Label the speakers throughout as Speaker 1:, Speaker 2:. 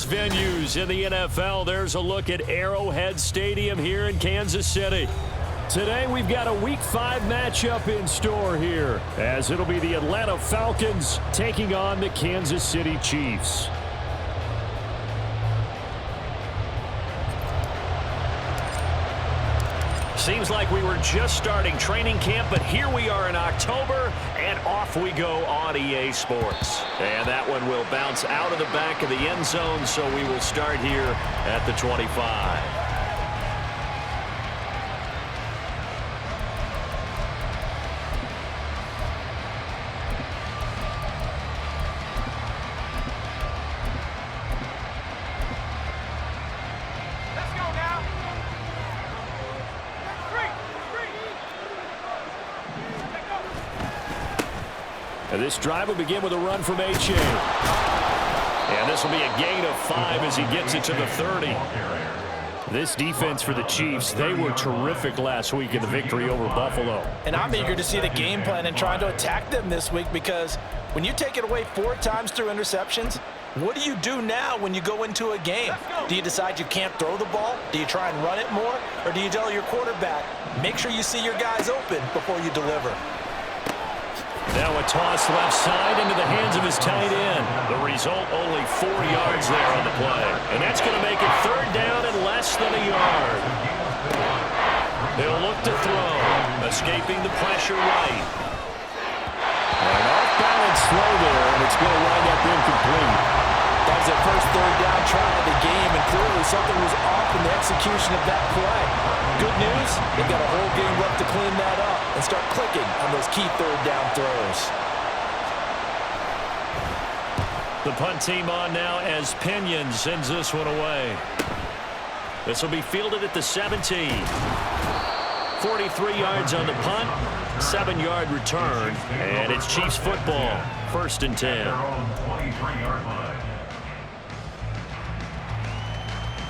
Speaker 1: biggest venues in the NFL. There's a look at Arrowhead Stadium here in Kansas City. Today we've got a Week 5 matchup in store here, as it'll be the Atlanta Falcons taking on the Kansas City Chiefs. Seems like we were just starting training camp, but here we are in October, and off we go on EA Sports. And that one will bounce out of the back of the end zone, so we will start here at the 25. And this drive will begin with a run from H.A. And this will be a gain of 5 as he gets it to the 30. This defense for the Chiefs, they were terrific last week in the victory over Buffalo.
Speaker 2: And I'm eager to see the game plan and trying to attack them this week, because when you take it away 4 times through interceptions, what do you do now when you go into a game? Do you decide you can't throw the ball? Do you try and run it more? Or do you tell your quarterback, make sure you see your guys open before you deliver?
Speaker 1: Now a toss left side into the hands of his tight end. The result, only 4 yards there on the play. And that's going to make it 3rd down and less than a yard. They'll look to throw, escaping the pressure right. An off-balance throw there, and it's going to wind up incomplete.
Speaker 2: That was their first 3rd down try of the game, and clearly something was off in the execution of that play. Good news, they've got a whole game left to clean that up and start clicking on those key 3rd down throws.
Speaker 1: The punt team on now as Pinion sends this one away. This will be fielded at the 17. 43 yards on the punt, 7-yard return, and it's Chiefs football, 1st and 10.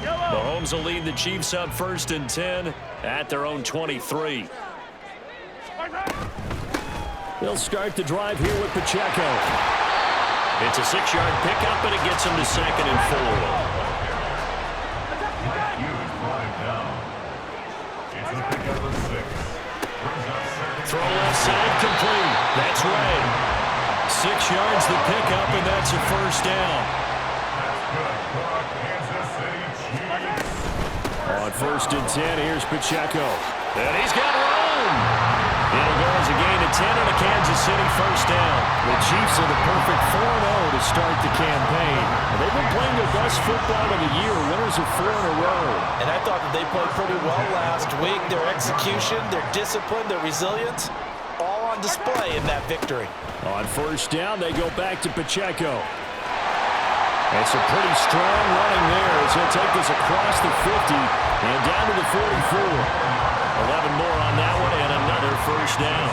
Speaker 1: Mahomes will lead the Chiefs up 1st and 10 at their own 23. They'll start the drive here with Pacheco. It's a 6-yard pickup, and it gets him to 2nd and 4. Throw left side complete. That's Ray. 6 yards the pickup, and that's a 1st down. On 1st and 10, here's Pacheco. And he's got room. It'll go as a gain of 10 on a Kansas City 1st down. The Chiefs are the perfect 4-0 to start the campaign. They've been playing their best football of the year, winners of 4 in a row.
Speaker 2: And I thought that they played pretty well last week. Their execution, their discipline, their resilience, all on display in that victory.
Speaker 1: On 1st down, they go back to Pacheco. It's a pretty strong running there as he'll take this across the 50 and down to the 44. 11 more on that one and another 1st down.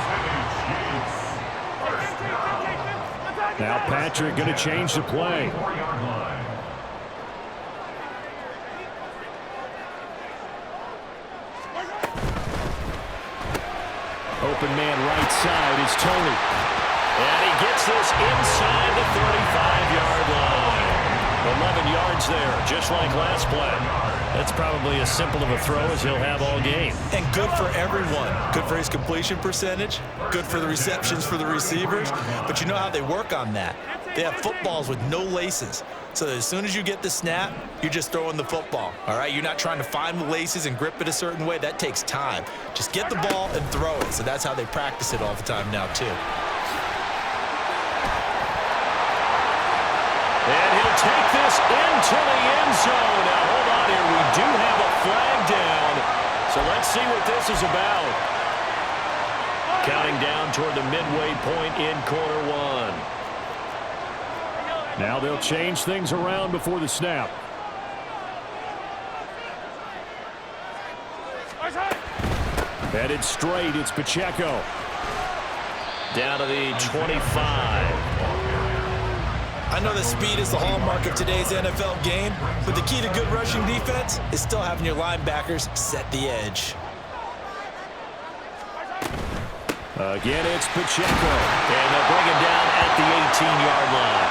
Speaker 1: Now Patrick going to change the play. Open man right side is Tony. And he gets this inside the 35-yard line. 11 yards there, just like last play. That's probably as simple of a throw as he'll have all game.
Speaker 2: And good for everyone. Good for his completion percentage. Good for the receptions for the receivers. But you know how they work on that. They have footballs with no laces. So that as soon as you get the snap, you're just throwing the football. All right? You're not trying to find the laces and grip it a certain way. That takes time. Just get the ball and throw it. So that's how they practice it all the time now, too.
Speaker 1: And he'll take this into the end zone. Now, hold on here. We do have a flag down. So let's see what this is about. Counting down toward the midway point in quarter 1. Now they'll change things around before the snap. Headed straight, it's Pacheco. Down to the 25.
Speaker 2: I know that speed is the hallmark of today's NFL game, but the key to good rushing defense is still having your linebackers set the edge.
Speaker 1: Again, it's Pacheco. And they'll bring him down at the 18-yard line.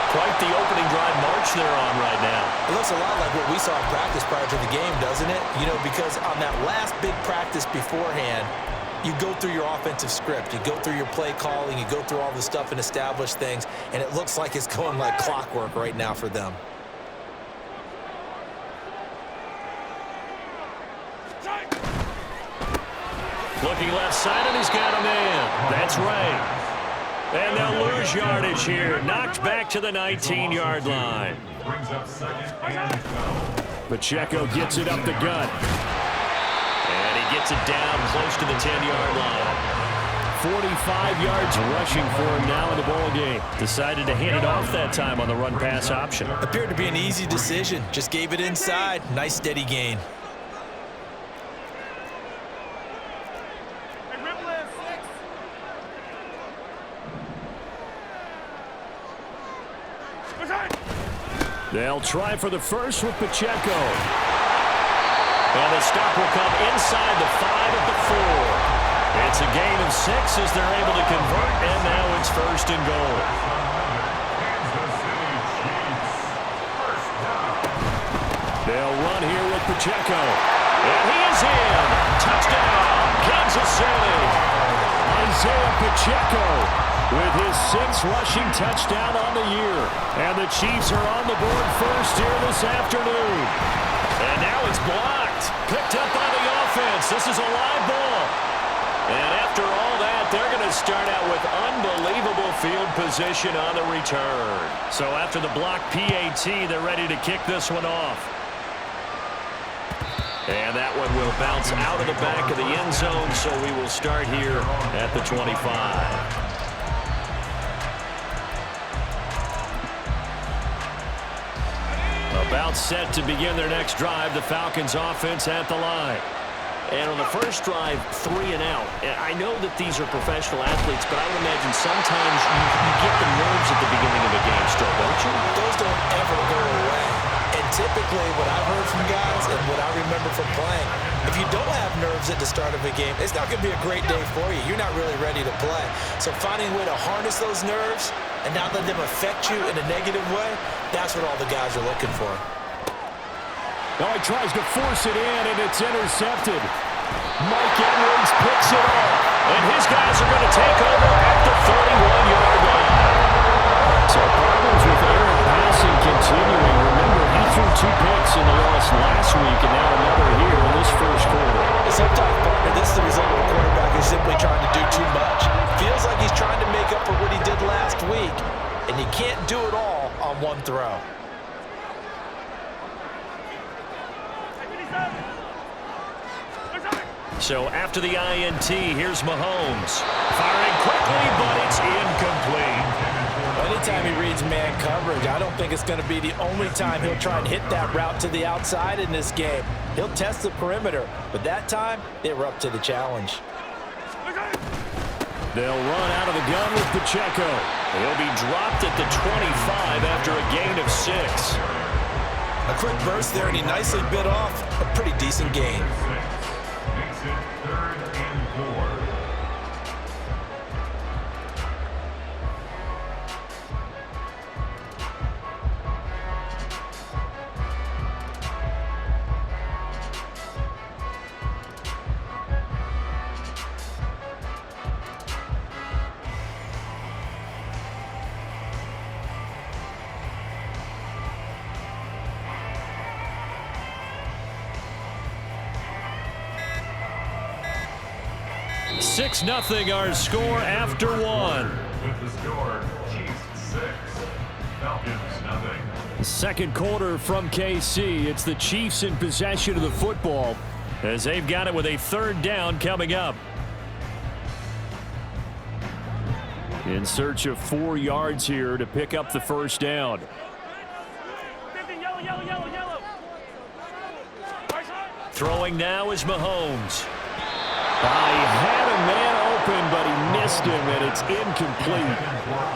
Speaker 1: Quite the opening drive march they're on right now.
Speaker 2: It looks a lot like what we saw in practice prior to the game, doesn't it? You know, because on that last big practice beforehand, you go through your offensive script, you go through your play calling, you go through all the stuff and establish things, and it looks like it's going like clockwork right now for them.
Speaker 1: Looking left side, and he's got a man. That's right. And they'll lose yardage here. Knocked back to the 19-yard line. Pacheco gets it up the gut. And he gets it down close to the 10-yard line. 45 yards rushing for him now in the ball game. Decided to hand it off that time on the run-pass option.
Speaker 2: Appeared to be an easy decision. Just gave it inside. Nice steady gain.
Speaker 1: They'll try for the first with Pacheco. And the stop will come inside the 5 at the 4. It's a gain of 6 as they're able to convert, and now it's first and goal. They'll run here with Pacheco. And he is in. Touchdown, Kansas City. Isaiah Pacheco with his 6th rushing touchdown on the year. And the Chiefs are on the board first here this afternoon. And now it's blocked. Picked up by the offense. This is a live ball. And after all that, they're going to start out with unbelievable field position on the return. So after the block PAT, they're ready to kick this one off. And that one will bounce out of the back of the end zone, so we will start here at the 25. About set to begin their next drive, the Falcons offense at the line. And on the first drive, 3 and out. I know that these are professional athletes, but I would imagine sometimes you get the nerves at the beginning of a game still, don't you?
Speaker 2: Those don't ever go away. And typically what I've heard from guys and what I remember from playing, if you don't have nerves at the start of a game, it's not going to be a great day for you. You're not really ready to play. So finding a way to harness those nerves and not let them affect you in a negative way, that's what all the guys are looking for.
Speaker 1: Now he tries to force it in, and it's intercepted. Mike Edwards picks it off, and his guys are going to take over at the 31-yard line. So problems with air passing continuing. Remember, he threw 2 picks in the loss last week, and now another here in this first quarter.
Speaker 2: Sometimes, partner, this is the result of a quarterback who's simply trying to do too much. Feels like he's trying to make up for what he did last week, and you can't do it all on one throw.
Speaker 1: So after the INT, here's Mahomes. Firing quickly, but it's incomplete.
Speaker 2: Anytime he reads man coverage, I don't think it's going to be the only time he'll try and hit that route to the outside in this game. He'll test the perimeter, but that time, they were up to the challenge.
Speaker 1: They'll run out of the gun with Pacheco. He'll be dropped at the 25 after a gain of 6.
Speaker 2: A quick burst there, and he nicely bit off a pretty decent gain.
Speaker 3: Makes it 3rd and 4.
Speaker 1: Six 0 our score after 1.
Speaker 3: With the score, Chiefs 6, Falcons 0.
Speaker 1: Second quarter from KC. It's the Chiefs in possession of the football as they've got it with a 3rd down coming up. In search of 4 yards here to pick up the first down. Throwing now is Mahomes. He had a man open, but he missed him, and it's incomplete.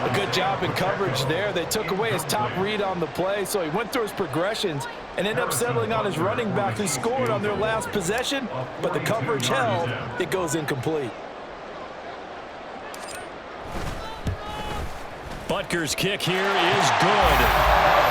Speaker 4: A good job in coverage there. They took away his top read on the play, so he went through his progressions and ended up settling on his running back who scored on their last possession, but the coverage held. It goes incomplete.
Speaker 1: Butker's kick here is good.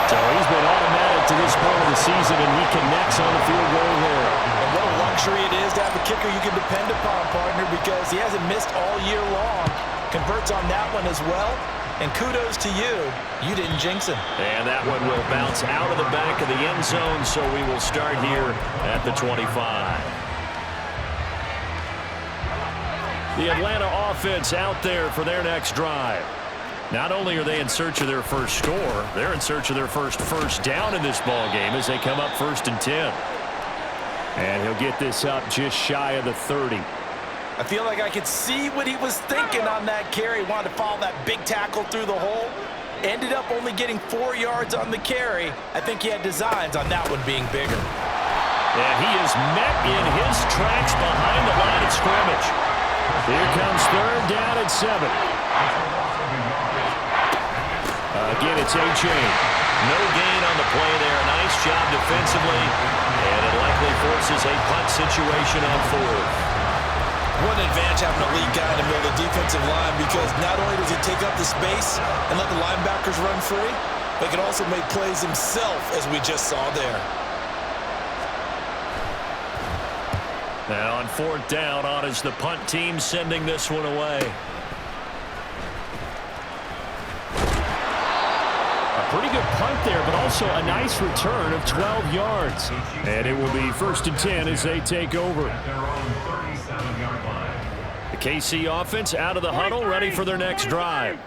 Speaker 1: So he's been automatic to this point of the season, and he connects on the field goal there.
Speaker 4: And what a luxury it is to have a kicker you can depend upon, partner, because he hasn't missed all year long. Converts on that one as well. And kudos to you. You didn't jinx him.
Speaker 1: And that one will bounce out of the back of the end zone, so we will start here at the 25. The Atlanta offense out there for their next drive. Not only are they in search of their first score, they're in search of their first down in this ball game as they come up 1st and 10. And he'll get this up just shy of the 30.
Speaker 4: I feel like I could see what he was thinking on that carry. Wanted to follow that big tackle through the hole. Ended up only getting 4 yards on the carry. I think he had designs on that one being bigger.
Speaker 1: And he is met in his tracks behind the line of scrimmage. Here comes 3rd down and 7. Again, it's A-Chain. No gain on the play there. Nice job defensively. And it likely forces a punt situation on 4th.
Speaker 2: What an advantage having a lead guy in the middle of the defensive line, because not only does he take up the space and let the linebackers run free, but he can also make plays himself, as we just saw there.
Speaker 1: Now on 4th down, on is the punt team sending this one away. Pretty good punt there, but also a nice return of 12 yards. And it will be 1st and 10 as they take over. The KC offense out of the huddle, ready for their next drive.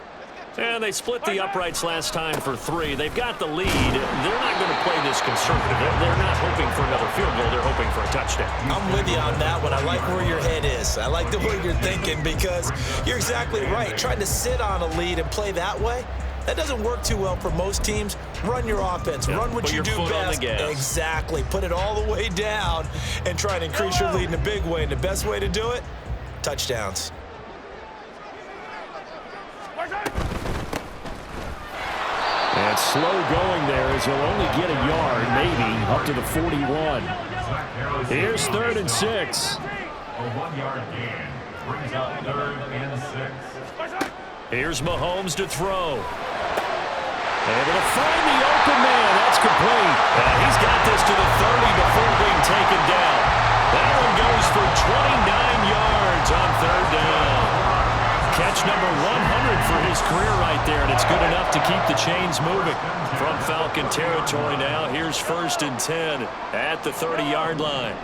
Speaker 1: And they split the uprights last time for 3. They've got the lead. They're not going to play this conservative. They're not hoping for another field goal. They're hoping for a touchdown.
Speaker 2: I'm with you on that one. I like where your head is. I like the way you're thinking, because you're exactly right. Trying to sit on a lead and play that way, that doesn't work too well for most teams. Run your offense.
Speaker 1: Yeah,
Speaker 2: run what you do best. Exactly. Put it all the way down and try and increase your lead in a big way. And the best way to do it, touchdowns.
Speaker 1: And slow going there as he'll only get a yard, maybe, up to the 41. Here's 3rd and 6.
Speaker 3: A 1-yard gain brings up 3rd and 6.
Speaker 1: Here's Mahomes to throw. Able to find the open man. That's complete. And he's got this to the 30 before being taken down. That one goes for 29 yards on 3rd down. Catch number 100 for his career right there, and it's good enough to keep the chains moving. From Falcon territory now, here's 1st and 10 at the 30-yard line.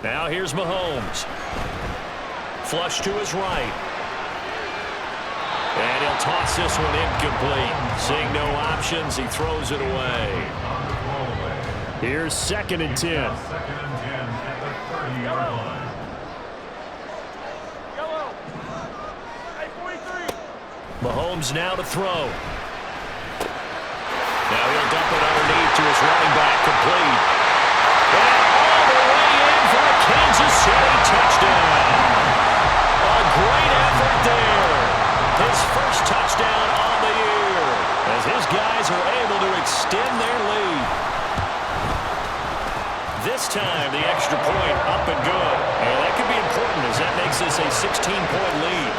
Speaker 1: Now here's Mahomes. Flush to his right. And he'll toss this one incomplete. Seeing no options, he throws it away. Here's 2nd and 10.
Speaker 3: 2nd and 10 at the 30-yard line.
Speaker 1: Mahomes now to throw. Now he'll dump it underneath to his running back, complete. And all the way in for a Kansas City touchdown. A great effort there. His first touchdown on the year, as his guys are able to extend their lead. This time, the extra point up and good. And that could be important, as that makes this a 16-point lead.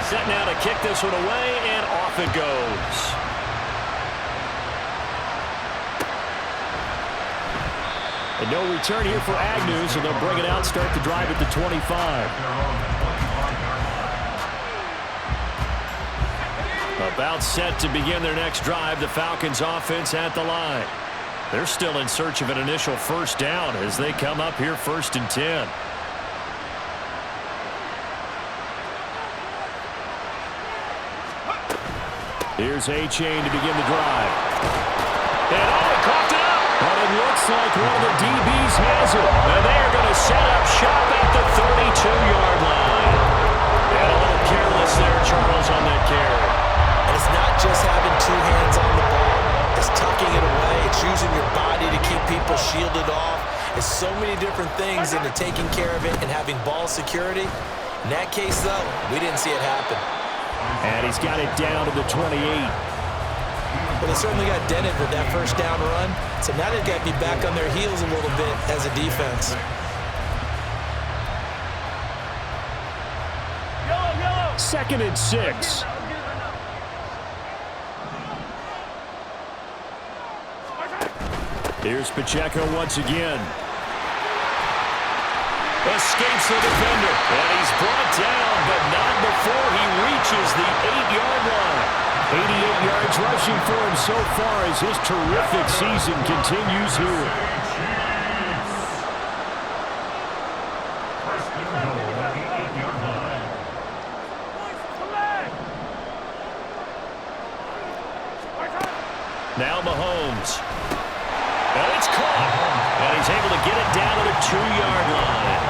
Speaker 1: Set now to kick this one away, and off it goes. And no return here for Agnew, so they'll bring it out, start the drive at the 25. About set to begin their next drive, the Falcons offense at the line. They're still in search of an initial 1st down as they come up here 1st and 10. Here's A-Chain to begin the drive. And he coughed it up. But it looks like one of the DBs has it. And they are going to set up shop at the 32-yard line. And a little careless there, Charles, on that carry.
Speaker 2: And it's not just having 2 hands on the ball. It's tucking it away. It's using your body to keep people shielded off. It's so many different things into taking care of it and having ball security. In that case, though, we didn't see it happen.
Speaker 1: And he's got it down to the 28.
Speaker 2: Well, they certainly got dented with that 1st down run. So now they've got to be back on their heels a little bit as a defense.
Speaker 1: 2nd and 6. Here's Pacheco once again. Escapes the defender. And he's brought down, but not before he reaches the 8-yard line. 88 yards rushing for him so far as his terrific season continues here. Now Mahomes. And it's caught. And he's able to get it down to the 2-yard line.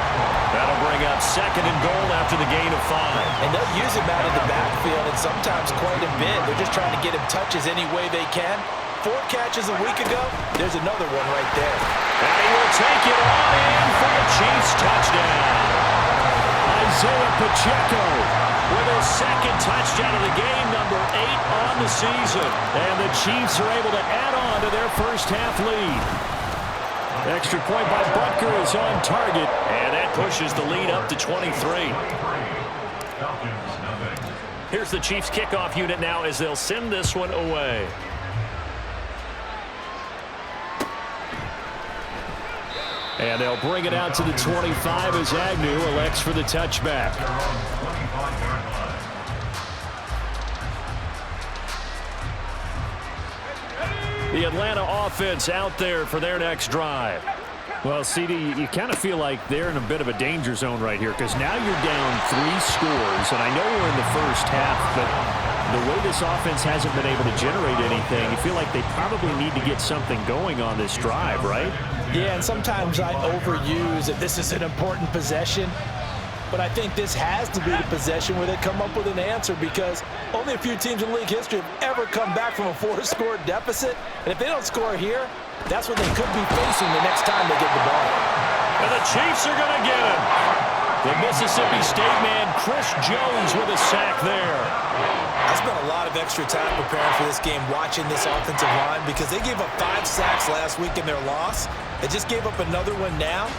Speaker 1: That'll bring up 2nd and goal after the gain of 5.
Speaker 4: And they'll use him out of the backfield, and sometimes quite a bit. They're just trying to get him touches any way they can. 4 catches a week ago. There's another one right there.
Speaker 1: And he will take it on in for the Chiefs touchdown. Isaiah Pacheco with his 2nd touchdown of the game, number 8 on the season. And the Chiefs are able to add on to their first half lead. Extra point by Butker is on target, and that pushes the lead up to 23. Here's the Chiefs kickoff unit now as they'll send this one away. And they'll bring it out to the 25 as Agnew elects for the touchback. The Atlanta offense out there for their next drive. Well, CD, you kind of feel like they're in a bit of a danger zone right here because now you're down 3 scores, and I know we're in the first half, but the way this offense hasn't been able to generate anything, you feel like they probably need to get something going on this drive, right?
Speaker 4: Yeah, and sometimes I overuse that this is an important possession. But I think this has to be the possession where they come up with an answer because only a few teams in league history have ever come back from a 4-score deficit. And if they don't score here, that's what they could be facing the next time they get the ball.
Speaker 1: And the Chiefs are going to get him. The Mississippi State man, Chris Jones, with a sack there.
Speaker 2: I spent a lot of extra time preparing for this game watching this offensive line because they gave up 5 sacks last week in their loss. They just gave up another one now.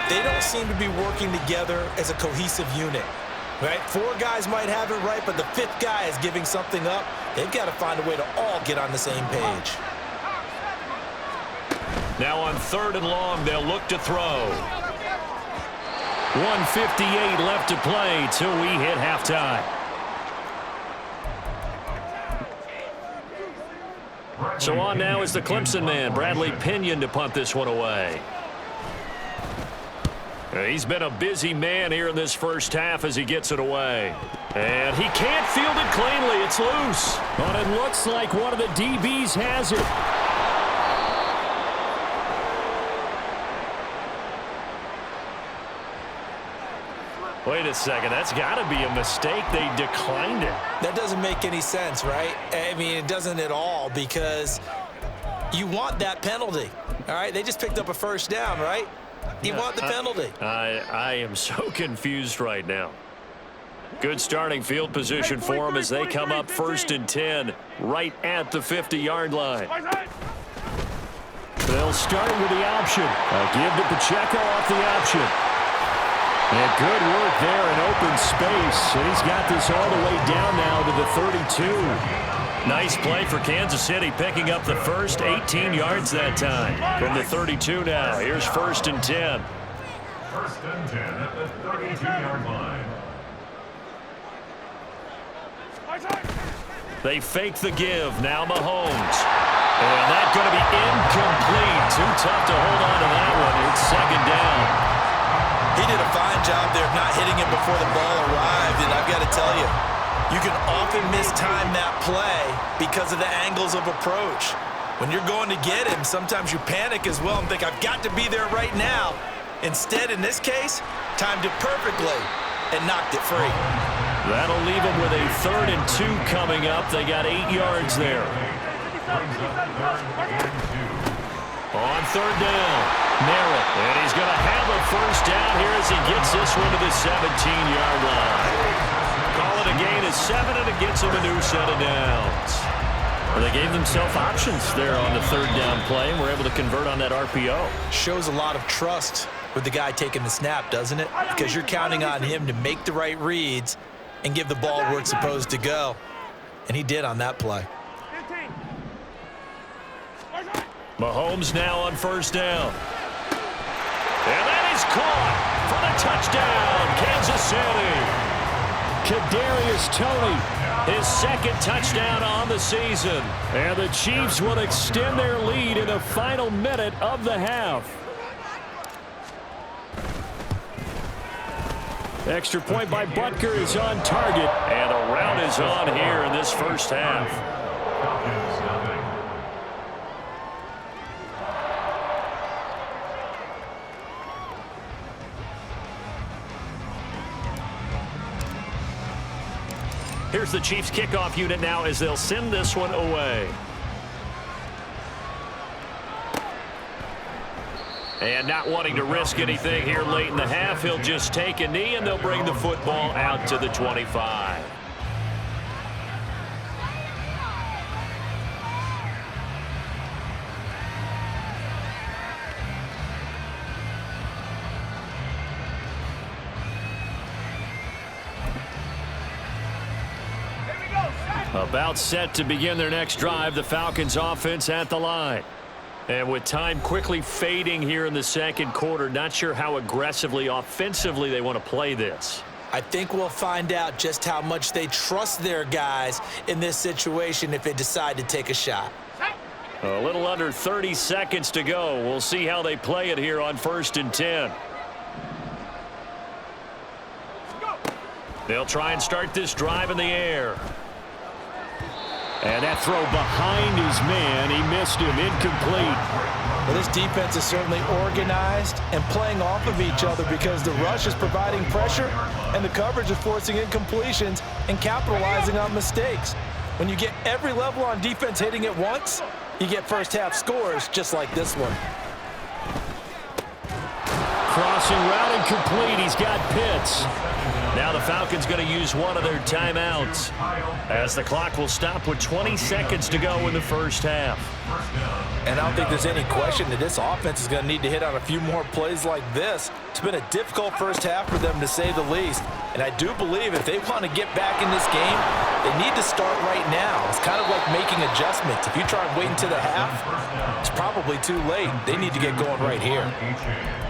Speaker 2: They don't seem to be working together as a cohesive unit, right? 4 guys might have it right, but the 5th guy is giving something up. They've got to find a way to all get on the same page.
Speaker 1: Now on 3rd and long, they'll look to throw. 1:58 left to play till we hit halftime. So on now is the Clemson man, Bradley Pinion, to punt this one away. He's been a busy man here in this first half as he gets it away. And he can't field it cleanly. It's loose. But it looks like one of the DBs has it. Wait a second. That's got to be a mistake. They declined it.
Speaker 2: That doesn't make any sense, right? I mean, it doesn't at all because you want that penalty. All right? They just picked up a first down, right? You want the penalty.
Speaker 1: I am so confused right now. Good starting field position for them as they come up 1st and 10 right at the 50-yard line. They'll start with the option. Give to Pacheco off the option. And good work there in open space. And he's got this all the way down now to the 32. Nice play for Kansas City, picking up the first 18 yards that time. From the 32 now. Here's 1st and 10.
Speaker 3: 1st and 10 at the 32-yard line.
Speaker 1: They fake the give. Now Mahomes. And that's going to be incomplete. Too tough to hold on to that one. It's 2nd down.
Speaker 2: He did a fine job there of not hitting it before the ball arrived, and I've got to tell you, you can often mistime that play because of the angles of approach. When you're going to get him, sometimes you panic as well and think, I've got to be there right now. Instead, in this case, timed it perfectly and knocked it free.
Speaker 1: That'll leave him with a 3rd and 2 coming up. They got 8 yards there. On 3rd down, Merritt. And he's going to have a first down here as he gets this one to the 17-yard line. Call it a gain of 7, and it gets him a new set of downs. Well, they gave themselves options there on the 3rd down play, and were able to convert on that RPO.
Speaker 2: Shows a lot of trust with the guy taking the snap, doesn't it? Because you're counting on him to make the right reads and give the ball where it's supposed to go. And he did on that play.
Speaker 1: Mahomes now on first down. And that is caught for the touchdown, Kansas City. Kadarius Toney, his second touchdown on the season. And the Chiefs will extend their lead in the final minute of the half. Extra point by Butker is on target. And a rout is on here in this first half. Here's the Chiefs kickoff unit now as they'll send this one away. And not wanting to risk anything here late in the half, he'll just take a knee and they'll bring the football out to the 25. About set to begin their next drive, the Falcons offense at the line. And with time quickly fading here in the second quarter, not sure how aggressively, offensively they want to play this.
Speaker 2: I think we'll find out just how much they trust their guys in this situation if they decide to take a shot.
Speaker 1: A little under 30 seconds to go. We'll see how they play it here on 1st and 10. They'll try and start this drive in the air. And that throw behind his man, he missed him, incomplete.
Speaker 4: Well, this defense is certainly organized and playing off of each other because the rush is providing pressure and the coverage is forcing incompletions and capitalizing on mistakes. When you get every level on defense hitting at once, you get first half scores just like this one.
Speaker 1: Crossing route incomplete. He's got Pitts. Now the Falcons going to use one of their timeouts as the clock will stop with 20 seconds to go in the first half.
Speaker 4: And I don't think there's any question that this offense is going to need to hit on a few more plays like this. It's been a difficult first half for them, to say the least. And I do believe if they want to get back in this game, they need to start right now. It's kind of like making adjustments. If you try and wait until the half, it's probably too late. They need to get going right here.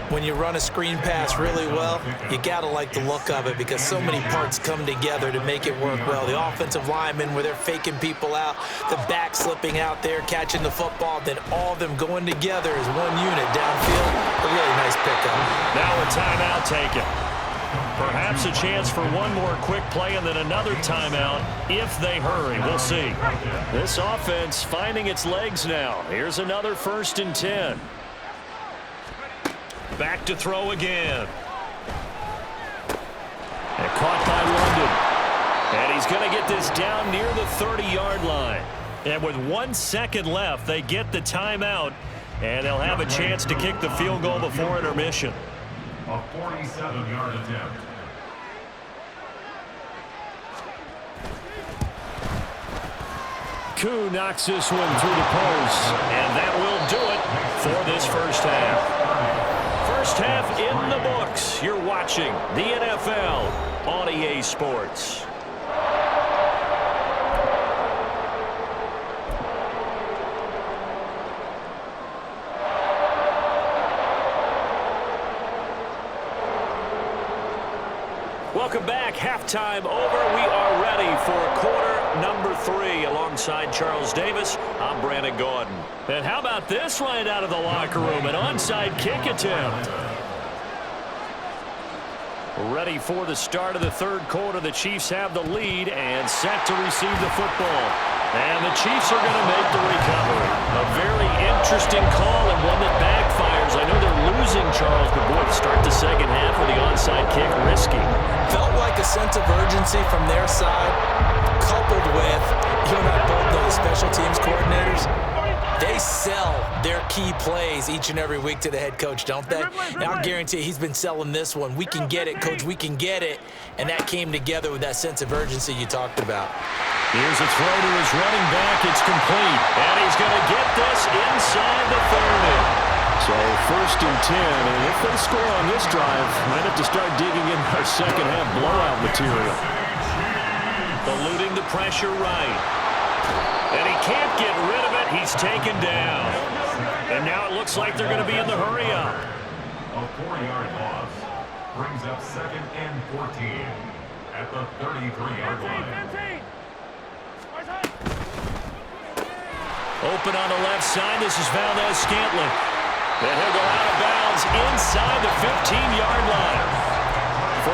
Speaker 2: When you run a screen pass really well, you got to like the look of it because so many parts come together to make it work well. The offensive linemen where they're faking people out, the back slipping out there, catching the football, then all of them going together as one unit downfield. A really nice pickup.
Speaker 1: Now a timeout taken. Perhaps a chance for one more quick play and then another timeout if they hurry. We'll see. This offense finding its legs now. Here's another 1st and 10. Back to throw again. And caught by London. And he's going to get this down near the 30-yard line. And with 1 second left, they get the timeout. And they'll have a chance to kick the field goal before intermission.
Speaker 3: A 47-yard attempt.
Speaker 1: Koo knocks this one through the post. And that will do it for this first half. First half in the books. You're watching the NFL on EA Sports. Welcome back. Halftime over. We are ready for quarter number 3 alongside Charles Davis. I'm Brandon Gordon. And how about this right out of the locker room? An onside kick attempt. Ready for the start of the third quarter. The Chiefs have the lead and set to receive the football. And the Chiefs are going to make the recovery. A very interesting call and one that backfires. I know they're losing, Charles, but boy, to start the second half with the onside kick, risky.
Speaker 2: Felt like a sense of urgency from their side, coupled with, you and I both know the special teams coordinators, they sell their key plays each and every week to the head coach, don't they? And I'll guarantee he's been selling this one. We can get it, coach, we can get it. And that came together with that sense of urgency you talked about.
Speaker 1: Here's a throw to his running back. It's complete. And he's going to get this inside the 30. So 1st and 10, and if they score on this drive, might have to start digging in our second half blowout material. the pressure right. And he can't get rid of it. He's taken down. And now it looks like they're going to be in the hurry-up.
Speaker 3: A 4-yard loss brings up 2nd and 14 at the 33-yard line.
Speaker 1: Open on the left side. This is Valdez-Scantling. And he'll go out of bounds inside the 15-yard line.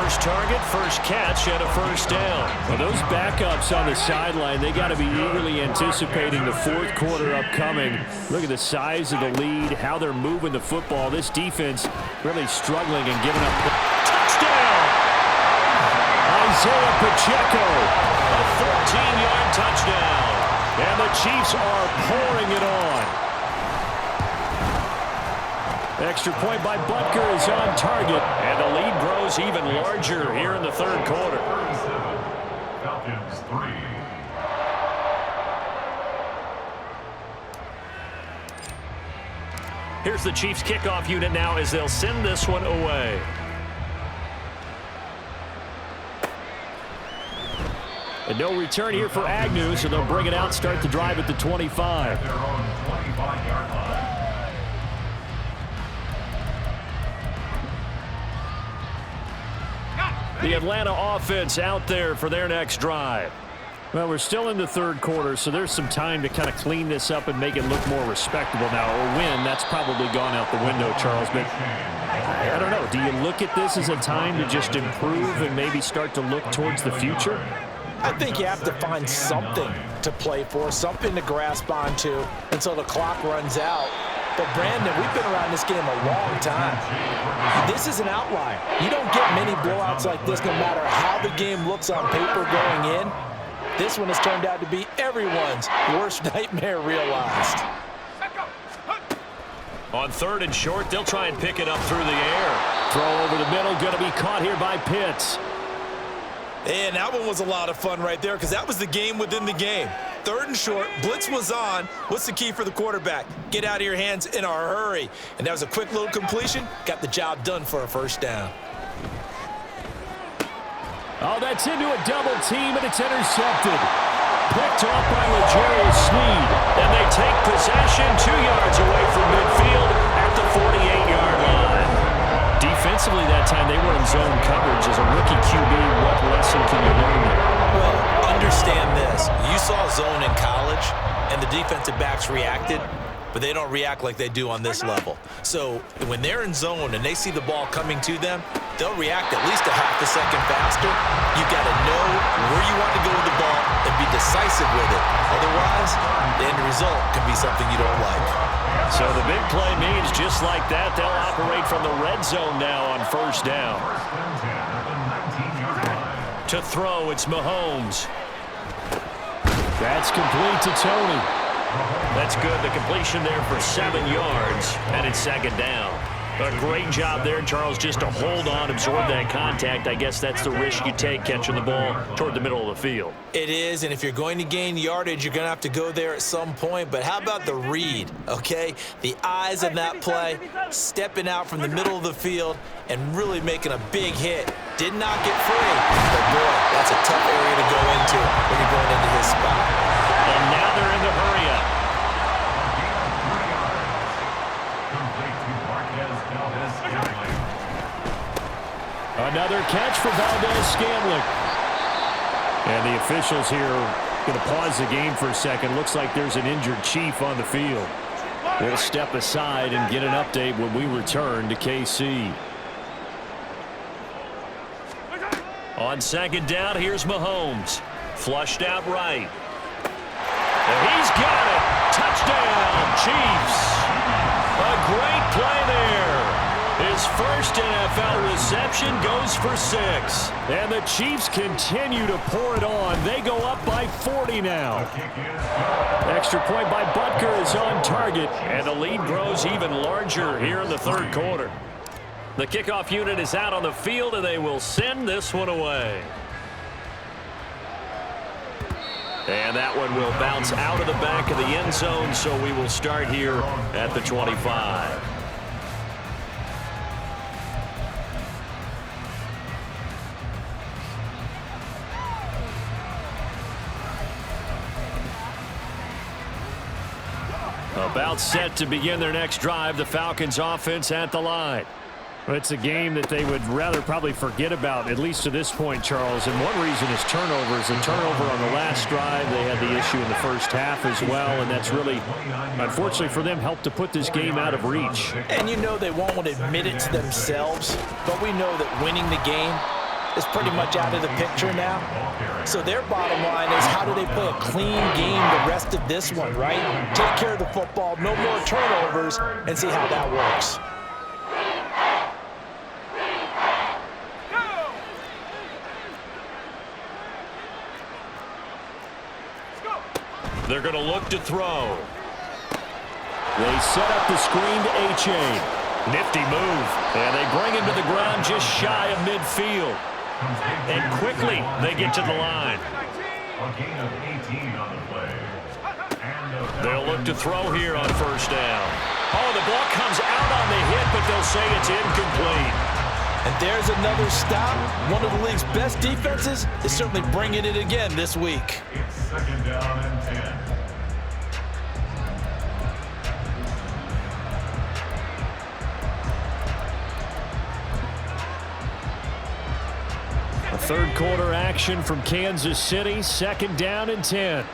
Speaker 1: First target, first catch, and a first down.
Speaker 5: Well, those backups on the sideline, they got to be eagerly anticipating the fourth quarter upcoming. Look at the size of the lead, how they're moving the football. This defense really struggling and giving up.
Speaker 1: Touchdown! Isaiah Pacheco, a 14-yard touchdown. And the Chiefs are pouring it on.
Speaker 5: Extra point by Butker is on target.
Speaker 1: And the lead grows even larger here in the third quarter.
Speaker 3: Falcons 3.
Speaker 1: Here's the Chiefs kickoff unit now as they'll send this one away.
Speaker 5: And no return here for Agnew, so they'll bring it out, start the drive at the 25.
Speaker 3: Their own 25-yard line.
Speaker 1: The Atlanta offense out there for their next drive.
Speaker 5: Well, we're still in the third quarter, so there's some time to kind of clean this up and make it look more respectable now. A win, that's probably gone out the window, Charles. But I don't know. Do you look at this as a time to just improve and maybe start to look towards the future?
Speaker 4: I think you have to find something to play for, something to grasp onto until the clock runs out. But, Brandon, we've been around this game a long time. This is an outlier. You don't get many blowouts like this no matter how the game looks on paper going in. This one has turned out to be everyone's worst nightmare realized.
Speaker 1: On third and short, they'll try and pick it up through the air.
Speaker 5: Throw over the middle, going to be caught here by Pitts.
Speaker 2: And that one was a lot of fun right there because that was the game within the game. Third and short, blitz was on. What's the key for the quarterback? Get out of your hands in a hurry. And that was a quick little completion. Got the job done for a first down.
Speaker 5: Oh, that's into a double team, and it's intercepted. Picked off by L'Jarius Sneed.
Speaker 1: And they take possession 2 yards away from midfield at the 48-yard line.
Speaker 5: Defensively that time, they were in zone coverage. As a rookie QB, what lesson can you learn there?
Speaker 2: Well, understand this. You saw zone in college, and the defensive backs reacted, but they don't react like they do on this level. So when they're in zone and they see the ball coming to them, they'll react at least a half a second faster. You've got to know where you want to go with the ball and be decisive with it. Otherwise, the end result can be something you don't like.
Speaker 1: So the big play means just like that, they'll operate from the red zone now on first down. To throw, it's Mahomes.
Speaker 5: That's complete to Tony.
Speaker 1: That's good. The completion there for 7 yards, and it's second down. A great job there, Charles, just to hold on, absorb that contact. I guess that's the risk you take catching the ball toward the middle of the field.
Speaker 2: It is, and if you're going to gain yardage, you're going to have to go there at some point. But how about the read, okay? The eyes of that play, stepping out from the middle of the field and really making a big hit. Did not get free, but boy, that's a tough area to go into when you're going into his spot.
Speaker 1: And now they're in the hurry-up.
Speaker 5: Another catch for Valdez-Scantling. And the officials here are going to pause the game for a second. Looks like there's an injured Chief on the field. We'll step aside and get an update when we return to KC.
Speaker 1: On second down, here's Mahomes. Flushed out right. And he's got it. Touchdown, Chiefs. A great play there. His first NFL reception goes for 6.
Speaker 5: And the Chiefs continue to pour it on. They go up by 40 now. Extra point by Butker is on target.
Speaker 1: And the lead grows even larger here in the third quarter. The kickoff unit is out on the field, and they will send this one away. And that one will bounce out of the back of the end zone, so we will start here at the 25. About set to begin their next drive. The Falcons offense at the line.
Speaker 5: It's a game that they would rather probably forget about, at least to this point, Charles. And one reason is turnovers. A turnover on the last drive. They had the issue in the first half as well, and that's really, unfortunately for them, helped to put this game out of reach.
Speaker 4: And you know they won't want to admit it to themselves, but we know that winning the game is pretty much out of the picture now. So their bottom line is, how do they play a clean game the rest of this one, right? Take care of the football, no more turnovers, and see how that works.
Speaker 1: They're going to look to throw.
Speaker 5: They set up the screen to A-Chain.
Speaker 1: Nifty move. And they bring him to the ground just shy of midfield. And quickly they get to the line.
Speaker 3: A gain of 18 on the play.
Speaker 1: They'll look to throw here on first down. Oh, the ball comes out on the hit, but they'll say it's incomplete.
Speaker 4: And there's another stop. One of the league's best defenses is certainly bringing it again this week.
Speaker 3: It's second down and 10.
Speaker 5: A third quarter action from Kansas City. Second down and 10.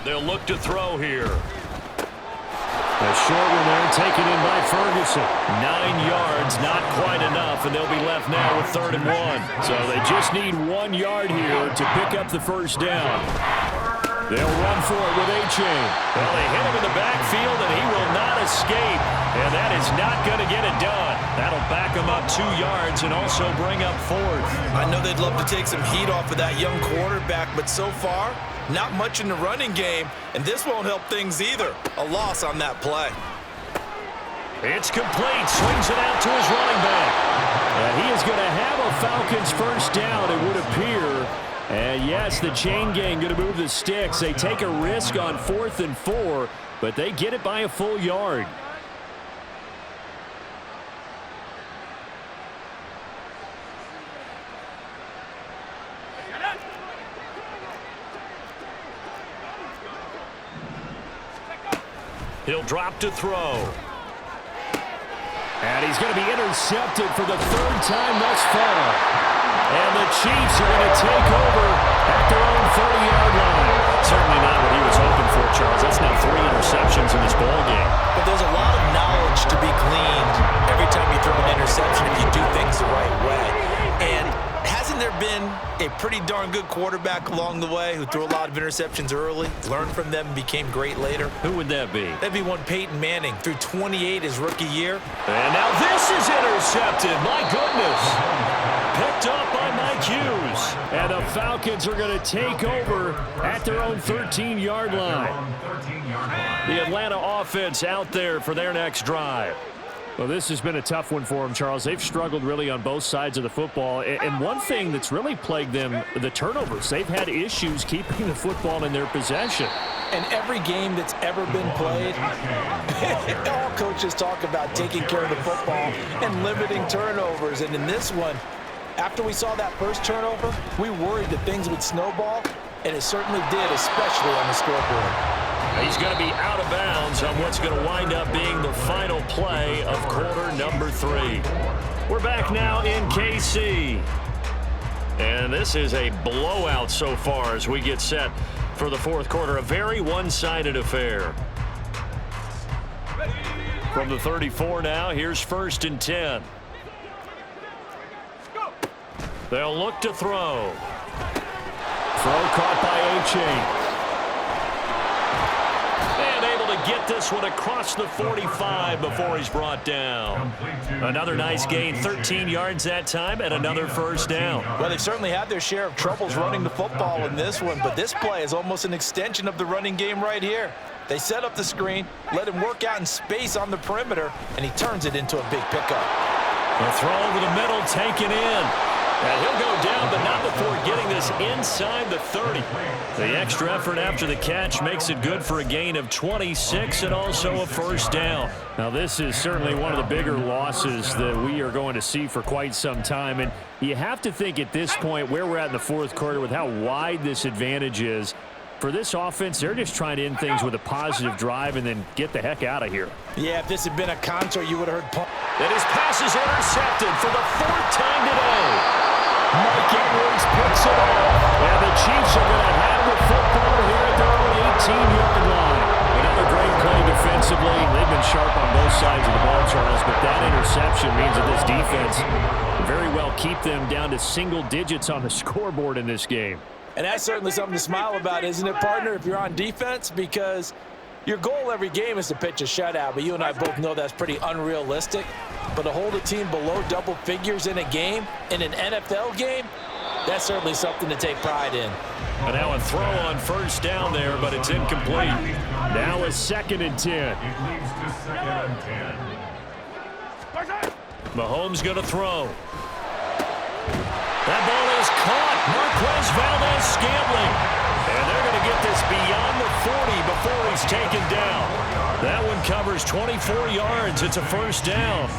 Speaker 1: They'll look to throw here.
Speaker 5: A short one there, taken in by Ferguson.
Speaker 1: 9 yards, not quite enough, and they'll be left now with 3rd and 1.
Speaker 5: So they just need 1 yard here to pick up the first down. They'll run for it with A-Chain.
Speaker 1: Well, they hit him in the backfield, and he will not escape. And that is not going to get it done. That'll back him up 2 yards and also bring up 4th.
Speaker 2: I know they'd love to take some heat off of that young quarterback, but so far, not much in the running game, and this won't help things either. A loss on that play.
Speaker 1: It's complete. Swings it out to his running back.
Speaker 5: And he is going to have a Falcons first down, it would appear. And yes, the chain gang going to move the sticks. They take a risk on 4th and 4, but they get it by a full yard.
Speaker 1: He'll drop to throw.
Speaker 5: And he's going to be intercepted for the 3rd time thus far. And the Chiefs are going to take over at their own 30-yard line.
Speaker 1: Certainly not what he was hoping for, Charles. That's now 3 interceptions in this ballgame.
Speaker 4: But there's a lot of knowledge to be gleaned every time you throw an interception if you do things the right way. And hasn't there been a pretty darn good quarterback along the way who threw a lot of interceptions early, learned from them, and became great later?
Speaker 1: Who would that be?
Speaker 4: That'd be one Peyton Manning, threw 28 his rookie year.
Speaker 1: And now this is intercepted. My goodness. Picked up by Mike Hughes.
Speaker 5: And the Falcons are going to take over at their own 13-yard line.
Speaker 1: The Atlanta offense out there for their next drive.
Speaker 5: Well, this has been a tough one for them, Charles. They've struggled really on both sides of the football. And one thing that's really plagued them, the turnovers. They've had issues keeping the football in their possession.
Speaker 4: And every game that's ever been played, all coaches talk about taking care of the football and limiting turnovers. And in this one, after we saw that first turnover, we worried that things would snowball, and it certainly did, especially on the scoreboard.
Speaker 1: He's going to be out of bounds on what's going to wind up being the final play of quarter number 3. We're back now in KC. And this is a blowout so far as we get set for the 4th quarter. A very one-sided affair. From the 34 now, here's 1st and 10. They'll look to throw.
Speaker 5: Throw caught by A-Chain.
Speaker 1: Get this one across the 45 before he's brought down. Another nice gain, 13 yards that time, and another first down.
Speaker 4: Well, they've certainly had their share of troubles running the football in this one, but this play is almost an extension of the running game right here. They set up the screen, let him work out in space on the perimeter, and he turns it into a big pickup.
Speaker 1: A throw over the middle, taken in. And he'll go down, but not before getting this inside the 30. The extra effort after the catch makes it good for a gain of 26 and also a first down.
Speaker 5: Now, this is certainly one of the bigger losses that we are going to see for quite some time. And you have to think at this point where we're at in the 4th quarter with how wide this advantage is, For this offense, they're just trying to end things with a positive drive and then get the heck out of here.
Speaker 4: Yeah, if this had been a concert, you would have heard.
Speaker 1: And his pass is intercepted for the 4th time today.
Speaker 5: Mike Edwards picks it off. And the Chiefs are going to have the football here at their own 18-yard line. Another great play defensively. They've been sharp on both sides of the ball, Charles, but that interception means that this defense very well keep them down to single digits on the scoreboard in this game.
Speaker 4: And that's certainly something to smile about, isn't it, partner, if you're on defense? Because your goal every game is to pitch a shutout, but you and I both know that's pretty unrealistic. But to hold a team below double figures in a game, in an NFL game, that's certainly something to take pride in.
Speaker 1: And now a throw on 1st down there, but it's incomplete.
Speaker 5: Now a 2nd and 10.
Speaker 3: It leads to 2nd and 10.
Speaker 1: Mahomes going to throw. That ball is caught. Marquez Valdez-Scantling. And they're going to get this beyond the 40 before he's taken down. That one covers 24 yards. It's a 1st down.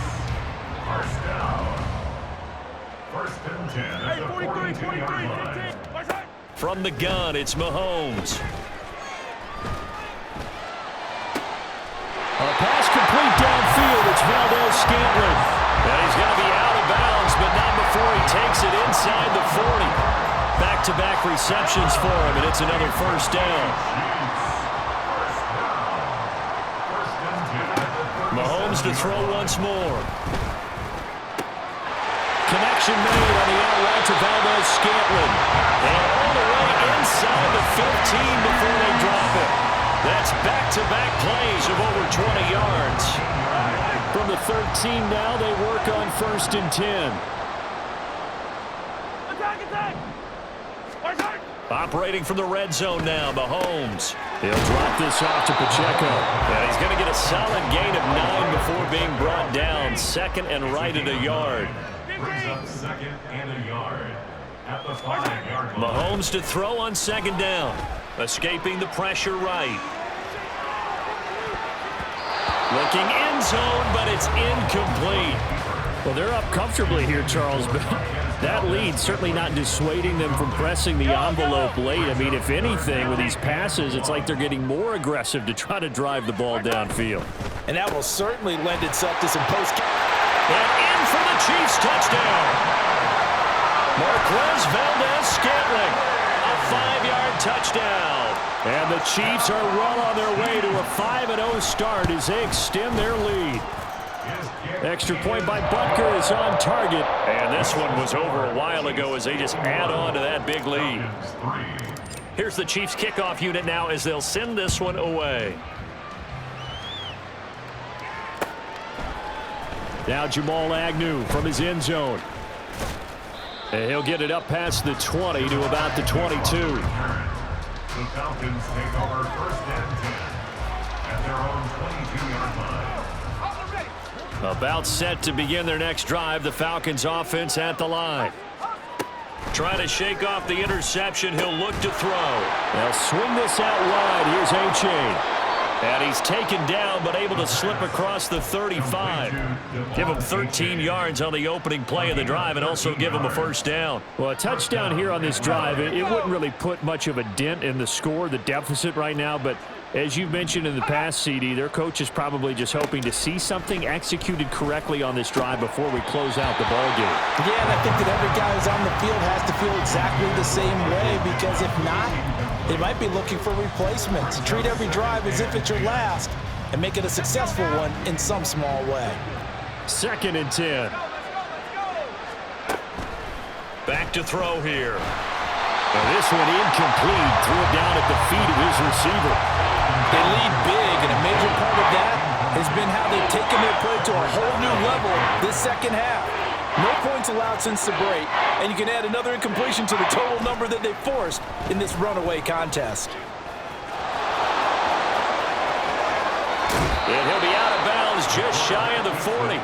Speaker 3: First down. 1st and 10 at the 42-yard line.
Speaker 1: From the gun, it's Mahomes.
Speaker 5: A pass complete downfield. It's Valdez-Scantling.
Speaker 1: And he's going to be out of bounds, but not before he takes it inside the 40. Back-to-back receptions for him, and it's another 1st down. Mahomes to throw once more. Connection made on the out route to Valdez-Scantling. And all the way inside the 15 before they drop it. That's back-to-back plays of over 20 yards.
Speaker 5: From the 13 now, they work on 1st and 10.
Speaker 1: Operating from the red zone now, Mahomes. He'll drop this off to Pacheco. And he's going to get a solid gain of 9 before being brought down. 2nd and right at a yard.
Speaker 3: Brings up 2nd and a yard at the 5-yard line.
Speaker 1: Mahomes to throw on 2nd down. Escaping the pressure right. Looking end zone, but it's incomplete.
Speaker 5: Well, they're up comfortably here, Charles, but that lead certainly not dissuading them from pressing the envelope late. I mean, if anything, with these passes, it's like they're getting more aggressive to try to drive the ball downfield.
Speaker 4: And that will certainly lend itself to some post.
Speaker 1: And in for the Chiefs touchdown. Marquez Valdez-Scantling, a 5-yard touchdown.
Speaker 5: And the Chiefs are well on their way to a 5-0 start as they extend their lead. Extra point by Butker is on target.
Speaker 1: And this one was over a while ago as they just add on to that big lead. Here's the Chiefs kickoff unit now as they'll send this one away.
Speaker 5: Now Jamal Agnew from his end zone. And he'll get it up past the 20 to about the 22.
Speaker 3: The Falcons take over 1st and 10 at their own 22-yard line.
Speaker 1: About set to begin their next drive, the Falcons offense at the line. Trying to shake off the interception, he'll look to throw.
Speaker 5: They'll swing this out wide. Here's A-Chain.
Speaker 1: And he's taken down, but able to slip across the 35. Give him 13 yards on the opening play of the drive and also give him a 1st down.
Speaker 5: Well, a touchdown here on this drive, it wouldn't really put much of a dent in the score, the deficit right now, but as you've mentioned in the past, CD, their coach is probably just hoping to see something executed correctly on this drive before we close out the ball game.
Speaker 4: Yeah, and I think that every guy who's on the field has to feel exactly the same way, because if not, they might be looking for replacements. Treat every drive as if it's your last and make it a successful one in some small way.
Speaker 5: 2nd and 10.
Speaker 1: Back to throw here.
Speaker 5: Now this one incomplete. Threw it down at the feet of his receiver.
Speaker 4: They lead big, and a major part of that has been how they've taken their play to a whole new level this 2nd half. No points allowed since the break, and you can add another incompletion to the total number that they forced in this runaway contest.
Speaker 1: And he'll be out of bounds just shy of the 40.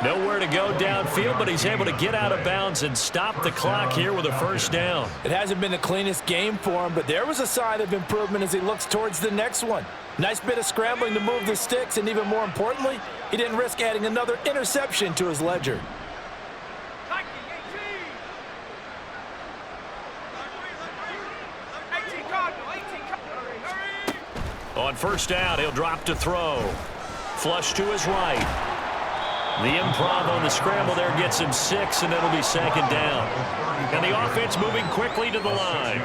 Speaker 1: Nowhere to go downfield, but he's able to get out of bounds and stop the clock here with a 1st down.
Speaker 4: It hasn't been the cleanest game for him, but there was a sign of improvement as he looks towards the next one. Nice bit of scrambling to move the sticks, and even more importantly, he didn't risk adding another interception to his ledger.
Speaker 1: On first down, he'll drop to throw. Flush to his right. The improv on the scramble there gets him 6, and it'll be second down. And the offense moving quickly to the line.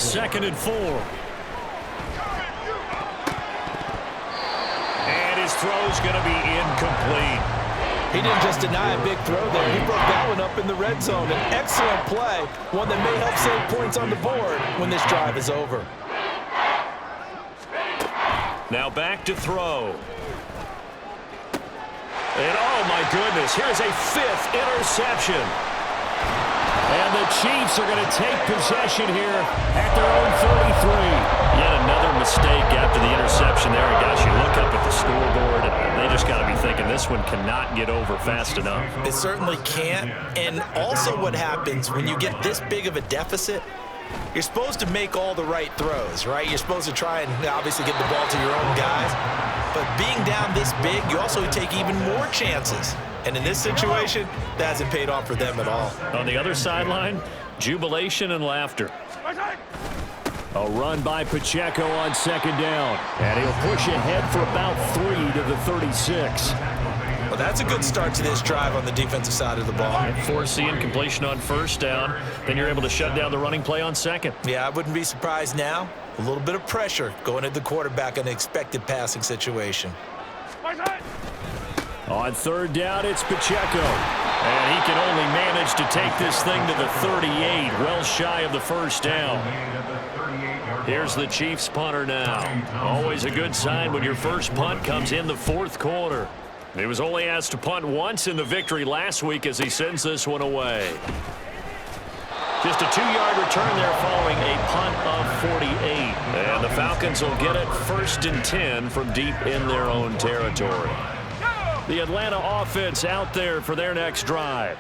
Speaker 1: 2nd and 4. And his throw's going to be incomplete.
Speaker 4: He didn't just deny a big throw there. He broke that one up in the red zone. An excellent play, one that may help save points on the board when this drive is over.
Speaker 1: Now back to throw. And oh my goodness, here's a 5th interception. And the Chiefs are going to take possession here at their own 33. Yet another mistake after the interception there. And gosh, you look up at the scoreboard, and they just got to be thinking this one cannot get over fast enough.
Speaker 2: It certainly can't. And also what happens when you get this big of a deficit, you're supposed to make all the right throws, right? You're supposed to try and obviously get the ball to your own guys. But being down this big, you also take even more chances. And in this situation, that hasn't paid off for them at all.
Speaker 1: On the other sideline, jubilation and laughter. A run by Pacheco on 2nd down. And he'll push ahead for about 3 to the 36.
Speaker 2: Well, that's a good start to this drive on the defensive side of the ball.
Speaker 1: And force the incompletion on first down. Then you're able to shut down the running play on 2nd.
Speaker 2: Yeah, I wouldn't be surprised now. A little bit of pressure going at the quarterback in an expected passing situation.
Speaker 5: On 3rd down, it's Pacheco. And he can only manage to take this thing to the 38, well shy of the first down. Here's the Chiefs punter now. Always a good sign when your first punt comes in the 4th quarter. He was only asked to punt once in the victory last week as he sends this one away. Just a 2-yard return there following a punt of 48. And the Falcons will get it 1st and 10 from deep in their own territory. The Atlanta offense out there for their next drive.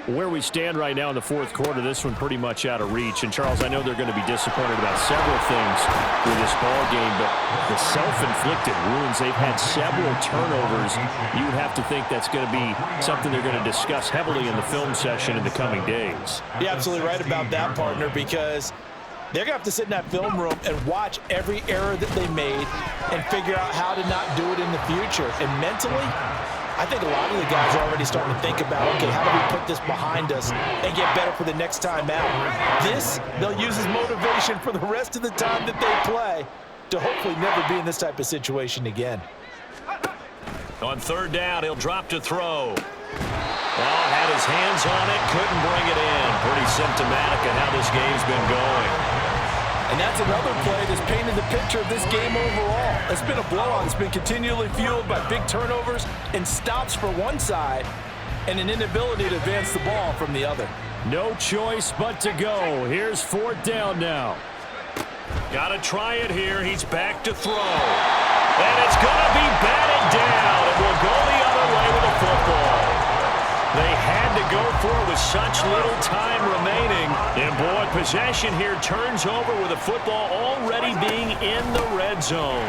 Speaker 5: Where we stand right now in the 4th quarter, this one pretty much out of reach. And, Charles, I know they're going to be disappointed about several things with this ball game, but the self-inflicted wounds, they've had several turnovers. You would have to think that's going to be something they're going to discuss heavily in the film session in the coming days.
Speaker 4: You're absolutely right about that, partner, because they're going to have to sit in that film room and watch every error that they made and figure out how to not do it in the future. And mentally, I think a lot of the guys are already starting to think about, okay, how do we put this behind us and get better for the next time out? This, they'll use as motivation for the rest of the time that they play to hopefully never be in this type of situation again.
Speaker 1: On 3rd down, he'll drop to throw. Well, had his hands on it, couldn't bring it in. Pretty symptomatic of how this game's been going.
Speaker 4: And that's another play that's painted the picture of this game overall. It's been a blowout. It's been continually fueled by big turnovers and stops for one side and an inability to advance the ball from the other.
Speaker 5: No choice but to go. Here's 4th down now.
Speaker 1: Got to try it here. He's back to throw. And it's going to be batted down. It will go the other way with the football. They had to go for it with such little time remaining. And, boy, possession here turns over with the football already being in the red zone.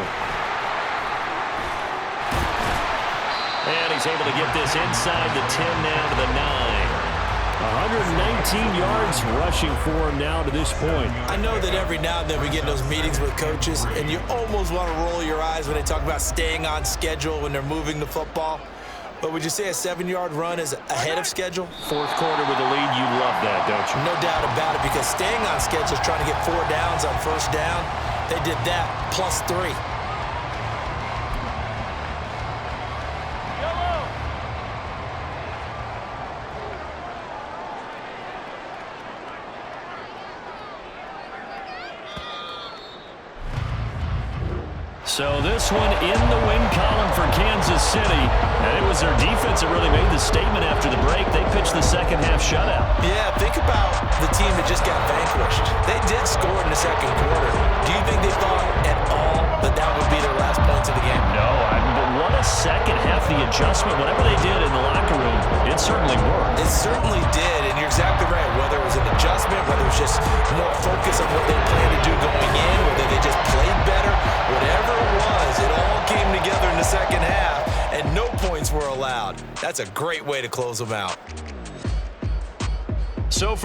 Speaker 1: And he's able to get this inside the 10 now to the 9. 119 yards rushing for him now to this point.
Speaker 2: I know that every now and then we get in those meetings with coaches, and you almost want to roll your eyes when they talk about staying on schedule when they're moving the football. But would you say a 7-yard run is ahead of schedule?
Speaker 1: 4th quarter with a lead, you love that, don't you?
Speaker 2: No doubt about it, because staying on schedule is trying to get 4 downs on first down. They did that plus 3.
Speaker 1: So this one in the win column for Kansas City. And it was their defense that really made the statement after the break. They pitched the second half shutout.
Speaker 2: Yeah, think about the team that just got vanquished. They did score in the 2nd quarter. Do you think they thought at all that that would be their last points of the game?
Speaker 1: No, but what a second half. The adjustment, whatever they did in the locker room, it certainly worked.
Speaker 2: It certainly did, and you're exactly right. Whether it was an adjustment, whether it was just more focus on what they planned to do going in, whether they just played better, whatever it was, it all came together in the second half, and no points were allowed. That's a great way to close them out.
Speaker 1: So for